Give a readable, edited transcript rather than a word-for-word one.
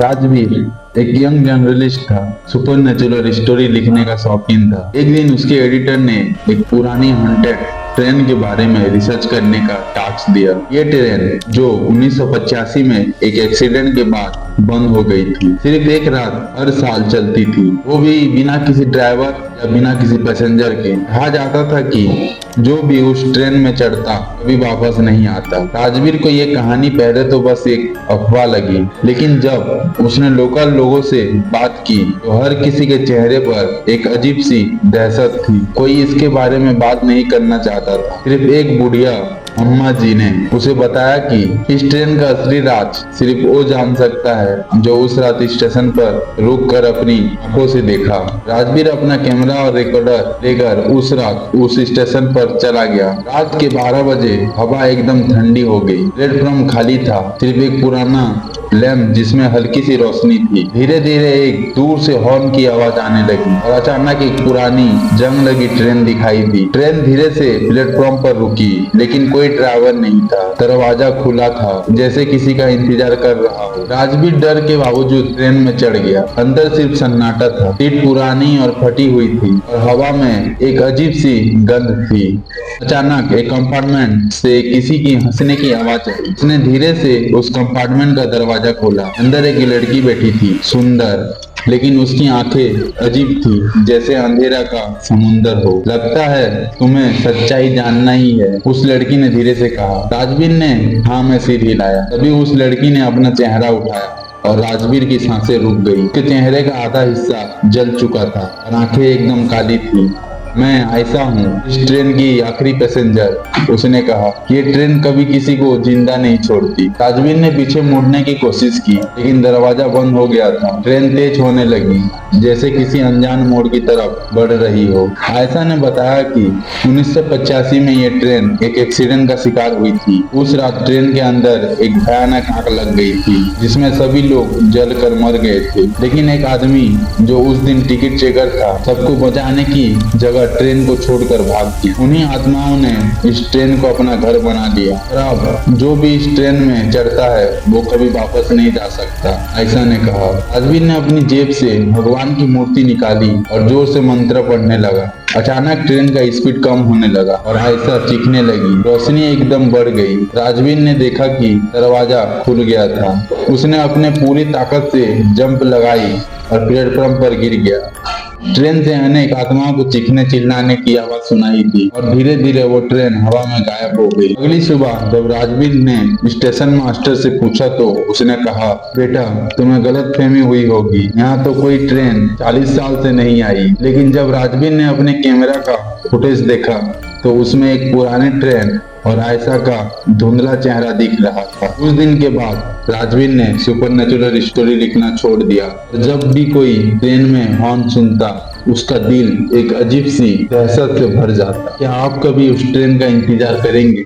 राजवीर एक young journalist था। Super natural story लिखने का शौकीन था। एक दिन उसके एडिटर ने एक पुरानी हॉन्टेड ट्रेन के बारे में रिसर्च करने का टास्क दिया। ये ट्रेन जो 1985 में एक एक्सीडेंट के बाद बंद हो गई थी, सिर्फ एक रात हर साल चलती थी, वो भी बिना किसी ड्राइवर या बिना किसी पैसेंजर के। कहा जाता था कि जो भी उस ट्रेन में चढ़ता कभी वापस नहीं आता। राजवीर को ये कहानी पहले तो बस एक अफवाह लगी, लेकिन जब उसने लोकल लोगों से बात की तो हर किसी के चेहरे पर एक अजीब सी दहशत थी। कोई इसके बारे में बात नहीं करना चाहता था। सिर्फ एक बुढ़िया अम्मा जी ने उसे बताया कि इस ट्रेन का असली राज सिर्फ वो जान सकता है जो उस रात स्टेशन पर रुक कर अपनी आंखों से देखा। राजवीर अपना कैमरा और रिकॉर्डर लेकर उस रात उस स्टेशन पर चला गया। रात के 12 बजे हवा एकदम ठंडी हो गई। प्लेटफॉर्म खाली था, सिर्फ एक पुराना लैंप जिसमें हल्की सी रोशनी थी। धीरे धीरे एक दूर से हॉर्न की आवाज आने लगी और अचानक एक पुरानी जंग लगी ट्रेन दिखाई दी। ट्रेन धीरे से प्लेटफॉर्म पर रुकी, लेकिन कोई ड्राइवर नहीं था। दरवाजा खुला था, जैसे किसी का इंतजार कर रहा हो। राजवीर डर के बावजूद ट्रेन में चढ़ गया। अंदर सिर्फ सन्नाटा था। सीट पुरानी और फटी हुई थी और हवा में एक अजीब सी गंध थी। अचानक एक कंपार्टमेंट से किसी की हंसने की आवाज आई। उसने धीरे से उस कंपार्टमेंट का दरवाजा खोला। अंदर एक लड़की बैठी थी, सुंदर, लेकिन उसकी आंखें अजीब थी, जैसे अंधेरा का समुंदर हो। लगता है तुम्हें सच्चाई जानना ही है, उस लड़की ने धीरे से कहा। राजवीर ने हाँ में सिर हिलाया। तभी उस लड़की ने अपना चेहरा उठाया और राजवीर की सांसें रुक गई। उसके चेहरे का आधा हिस्सा जल चुका था और आंखें एकदम काली थी। मैं आयशा हूँ, इस ट्रेन की आखिरी पैसेंजर, उसने कहा। ये ट्रेन कभी किसी को जिंदा नहीं छोड़ती। राजवीर ने पीछे मुड़ने की कोशिश की, लेकिन दरवाजा बंद हो गया था। ट्रेन तेज होने लगी, जैसे किसी अनजान मोड़ की तरफ बढ़ रही हो। आयशा ने बताया कि 1985 में ये ट्रेन एक एक्सीडेंट का शिकार हुई थी। उस रात ट्रेन के अंदर एक भयानक आग लग गई थी, जिसमें सभी लोग जलकर मर गए थे। लेकिन एक आदमी जो उस दिन टिकट चेकर था, सबको बचाने की जगह ट्रेन को छोड़कर भाग गया। उन्हीं आत्माओं ने इस ट्रेन को अपना घर बना लिया और अब जो भी इस ट्रेन में चढ़ता है वो कभी वापस नहीं जा सकता, आयशा ने कहा। राजवीर ने अपनी जेब से भगवान की मूर्ति निकाली और जोर से मंत्र पढ़ने लगा। अचानक ट्रेन का स्पीड कम होने लगा और आयशा चीखने लगी। रोशनी एकदम बढ़ गई। राजवीर ने देखा कि दरवाजा खुल गया था। उसने अपने पूरी ताकत से जंप लगाई और प्लेटफॉर्म पर गिर गया। ट्रेन से अनेक आत्माओं को चीखने चिल्लाने की आवाज सुनाई दी और धीरे धीरे वो ट्रेन हवा में गायब हो गई। अगली सुबह जब राजवीर ने स्टेशन मास्टर से पूछा तो उसने कहा, बेटा तुम्हें गलत फहमी हुई होगी, यहाँ तो कोई ट्रेन 40 साल से नहीं आई। लेकिन जब राजवीर ने अपने कैमरा का फुटेज देखा तो उसमें एक पुराने ट्रेन और आयशा का धुंधला चेहरा दिख रहा था। उस दिन के बाद राजवीर ने सुपरनेचुरल स्टोरी लिखना छोड़ दिया। जब भी कोई ट्रेन में हॉर्न सुनता, उसका दिल एक अजीब सी दहशत से भर जाता। क्या आप कभी उस ट्रेन का इंतजार करेंगे?